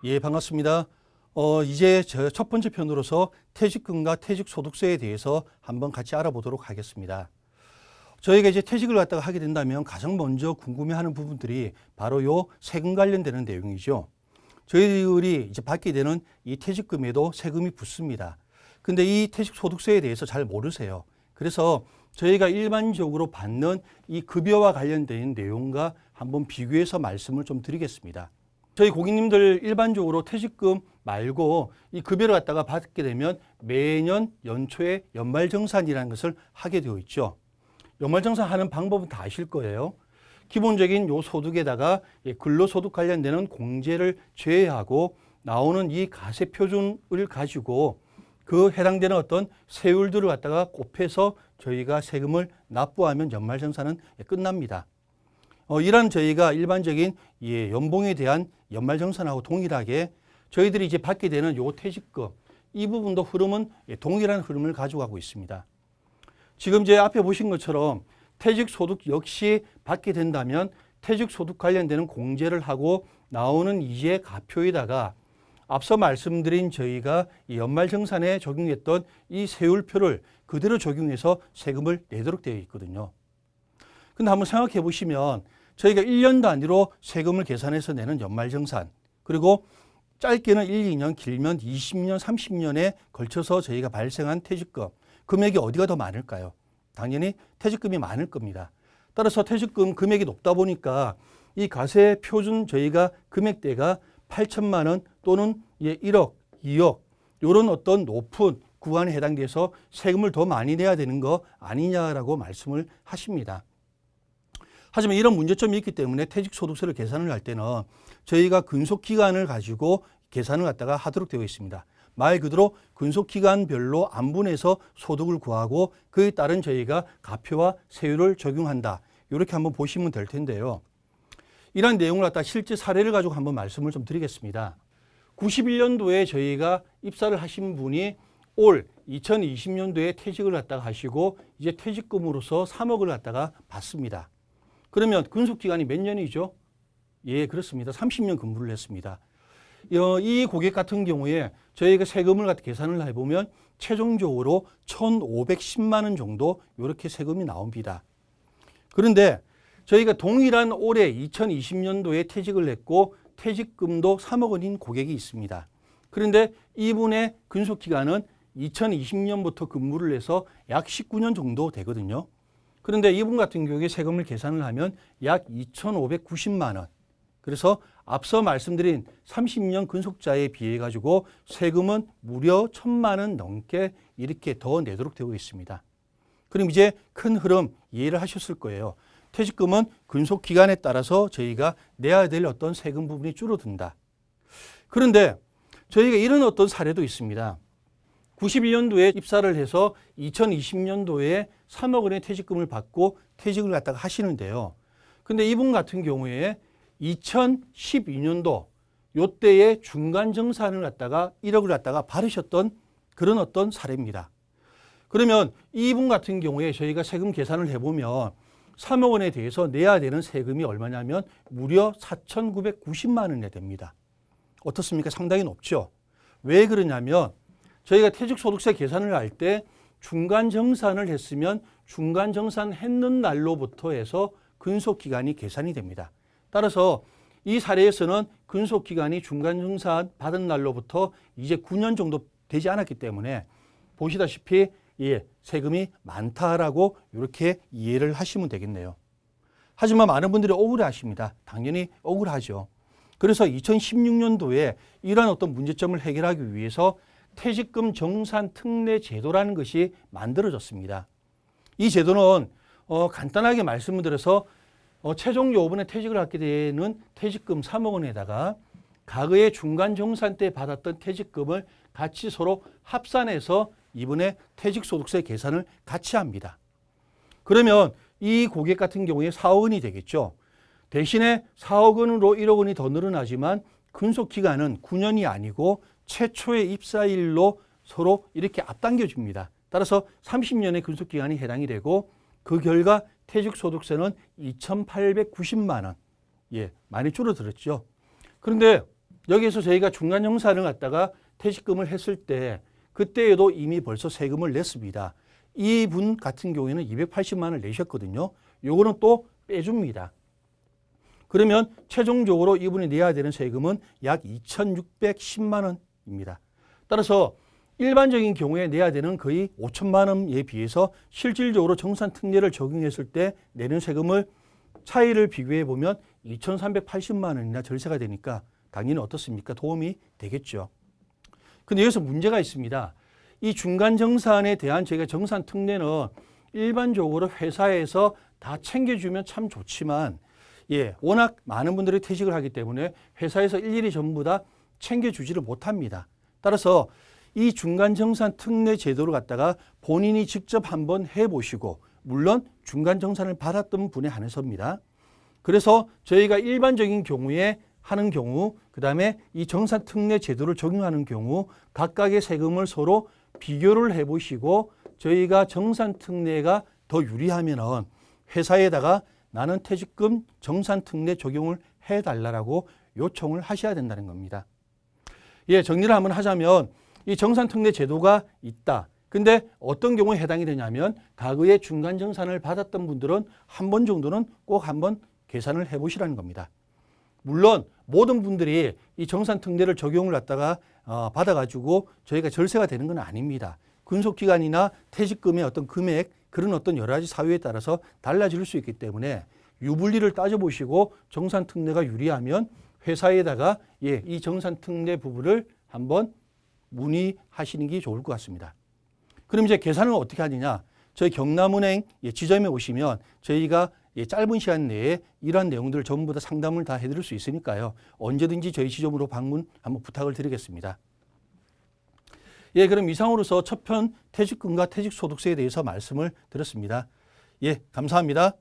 예, 반갑습니다. 이제 저 첫 번째 편으로서 퇴직금과 퇴직소득세에 대해서 한번 같이 알아보도록 하겠습니다. 저희가 이제 퇴직을 갖다가 하게 된다면 가장 먼저 궁금해하는 부분들이 바로 요 세금 관련되는 내용이죠. 저희들이 이제 받게 되는 이 퇴직금에도 세금이 붙습니다. 근데 이 퇴직소득세에 대해서 잘 모르세요. 그래서 저희가 일반적으로 받는 이 급여와 관련된 내용과 한번 비교해서 말씀을 좀 드리겠습니다. 저희 고객님들 일반적으로 퇴직금 말고 이 급여를 갖다가 받게 되면 매년 연초에 연말정산이라는 것을 하게 되어 있죠. 연말정산 하는 방법은 다 아실 거예요. 기본적인 요 소득에다가 근로소득 관련되는 공제를 제외하고 나오는 이 가세표준을 가지고 그 해당되는 어떤 세율들을 갖다가 곱해서 저희가 세금을 납부하면 연말정산은 끝납니다. 이런 저희가 일반적인 연봉에 대한 연말정산하고 동일하게 저희들이 이제 받게 되는 요 퇴직금 이 부분도 흐름은 동일한 흐름을 가져가고 있습니다. 지금 제 앞에 보신 것처럼 퇴직소득 역시 받게 된다면 퇴직소득 관련되는 공제를 하고 나오는 이제 가표에다가 앞서 말씀드린 저희가 연말정산에 적용했던 이 세율표를 그대로 적용해서 세금을 내도록 되어 있거든요. 근데 한번 생각해 보시면 저희가 1년 단위로 세금을 계산해서 내는 연말정산, 그리고 짧게는 1, 2년, 길면 20년, 30년에 걸쳐서 저희가 발생한 퇴직금, 금액이 어디가 더 많을까요? 당연히 퇴직금이 많을 겁니다. 따라서 퇴직금 금액이 높다 보니까 이 가세 표준 저희가 금액대가 8천만 원 또는 1억, 2억 이런 어떤 높은 구간에 해당돼서 세금을 더 많이 내야 되는 거 아니냐라고 말씀을 하십니다. 하지만 이런 문제점이 있기 때문에 퇴직소득세를 계산을 할 때는 저희가 근속기간을 가지고 계산을 갖다가 하도록 되어 있습니다. 말 그대로 근속기간별로 안분해서 소득을 구하고 그에 따른 저희가 가표와 세율을 적용한다. 이렇게 한번 보시면 될 텐데요. 이런 내용을 갖다 실제 사례를 가지고 한번 말씀을 좀 드리겠습니다. 91년도에 저희가 입사를 하신 분이 올 2020년도에 퇴직을 갖다가 하시고 이제 퇴직금으로서 3억을 갖다가 받습니다. 그러면 근속기간이 몇 년이죠? 예, 그렇습니다. 30년 근무를 했습니다. 이 고객 같은 경우에 저희가 세금을 갖다 계산을 해보면 최종적으로 1,510만 원 정도 이렇게 세금이 나옵니다. 그런데 저희가 동일한 올해 2020년도에 퇴직을 했고 퇴직금도 3억 원인 고객이 있습니다. 그런데 이분의 근속기간은 2020년부터 근무를 해서 약 19년 정도 되거든요. 그런데 이분 같은 경우에 세금을 계산을 하면 약 2,590만 원. 그래서 앞서 말씀드린 30년 근속자에 비해 가지고 세금은 무려 1,000만 원 넘게 이렇게 더 내도록 되고 있습니다. 그럼 이제 큰 흐름 이해를 하셨을 거예요. 퇴직금은 근속기간에 따라서 저희가 내야 될 어떤 세금 부분이 줄어든다. 그런데 저희가 이런 어떤 사례도 있습니다. 91년도에 입사를 해서 2020년도에 3억 원의 퇴직금을 받고 퇴직을 갖다가 하시는데요. 근데 이분 같은 경우에 2012년도 요때에 중간정산을 갖다가 1억을 갖다가 받으셨던 그런 어떤 사례입니다. 그러면 이분 같은 경우에 저희가 세금 계산을 해보면 3억 원에 대해서 내야 되는 세금이 얼마냐면 무려 4,990만 원이 됩니다. 어떻습니까? 상당히 높죠. 왜 그러냐면 저희가 퇴직소득세 계산을 할 때 중간정산을 했으면 중간정산 했는 날로부터 해서 근속기간이 계산이 됩니다. 따라서 이 사례에서는 근속기간이 중간정산 받은 날로부터 이제 9년 정도 되지 않았기 때문에 보시다시피 세금이 많다라고 이렇게 이해를 하시면 되겠네요. 하지만 많은 분들이 억울해하십니다. 당연히 억울하죠. 그래서 2016년도에 이러한 어떤 문제점을 해결하기 위해서 퇴직금 정산 특례 제도라는 것이 만들어졌습니다. 이 제도는 간단하게 말씀을 드려서 최종 요번에 퇴직을 하게 되는 퇴직금 3억 원에다가 과거의 중간정산 때 받았던 퇴직금을 같이 서로 합산해서 이번에 퇴직소득세 계산을 같이 합니다. 그러면 이 고객 같은 경우에 4억 원이 되겠죠. 대신에 4억 원으로 1억 원이 더 늘어나지만 근속기간은 9년이 아니고 최초의 입사일로 서로 이렇게 앞당겨 줍니다. 따라서 30년의 근속기간이 해당이 되고 그 결과 퇴직소득세는 2,890만 원. 많이 줄어들었죠. 그런데 여기에서 저희가 중간정산을 갖다가 퇴직금을 했을 때 그때에도 이미 벌써 세금을 냈습니다. 이분 같은 경우에는 280만 원을 내셨거든요. 요거는 또 빼줍니다. 그러면 최종적으로 이분이 내야 되는 세금은 약 2,610만 원입니다. 따라서 일반적인 경우에 내야 되는 거의 5천만 원에 비해서 실질적으로 정산특례를 적용했을 때 내는 세금을 차이를 비교해 보면 2,380만 원이나 절세가 되니까 당연히 어떻습니까? 도움이 되겠죠. 근데 여기서 문제가 있습니다. 이 중간정산에 대한 저희가 정산특례는 일반적으로 회사에서 다 챙겨주면 참 좋지만 워낙 많은 분들이 퇴직을 하기 때문에 회사에서 일일이 전부 다 챙겨주지를 못합니다. 따라서 이 중간정산특례 제도를 갖다가 본인이 직접 한번 해보시고 물론 중간정산을 받았던 분에 한해서입니다. 그래서 저희가 일반적인 경우에 하는 경우 그다음에 이 정산특례 제도를 적용하는 경우 각각의 세금을 서로 비교를 해보시고 저희가 정산특례가 더 유리하면 회사에다가 나는 퇴직금 정산특례 적용을 해달라고 요청을 하셔야 된다는 겁니다. 정리를 한번 하자면 이 정산특례 제도가 있다. 근데 어떤 경우에 해당이 되냐면 과거에 중간정산을 받았던 분들은 한 번 정도는 꼭 한번 계산을 해보시라는 겁니다. 물론 모든 분들이 이 정산특례를 적용을 갖다가 받아가지고 저희가 절세가 되는 건 아닙니다. 근속기간이나 퇴직금의 어떤 금액 그런 어떤 여러 가지 사유에 따라서 달라질 수 있기 때문에 유불리를 따져보시고 정산특례가 유리하면 회사에다가 이 정산특례 부분을 한번 문의하시는 게 좋을 것 같습니다. 그럼 이제 계산을 어떻게 하느냐? 저희 경남은행 지점에 오시면 저희가 짧은 시간 내에 이러한 내용들을 전부 다 상담을 다 해드릴 수 있으니까요. 언제든지 저희 지점으로 방문 한번 부탁을 드리겠습니다. 그럼 이상으로서 첫 편 퇴직금과 퇴직소득세에 대해서 말씀을 드렸습니다. 감사합니다.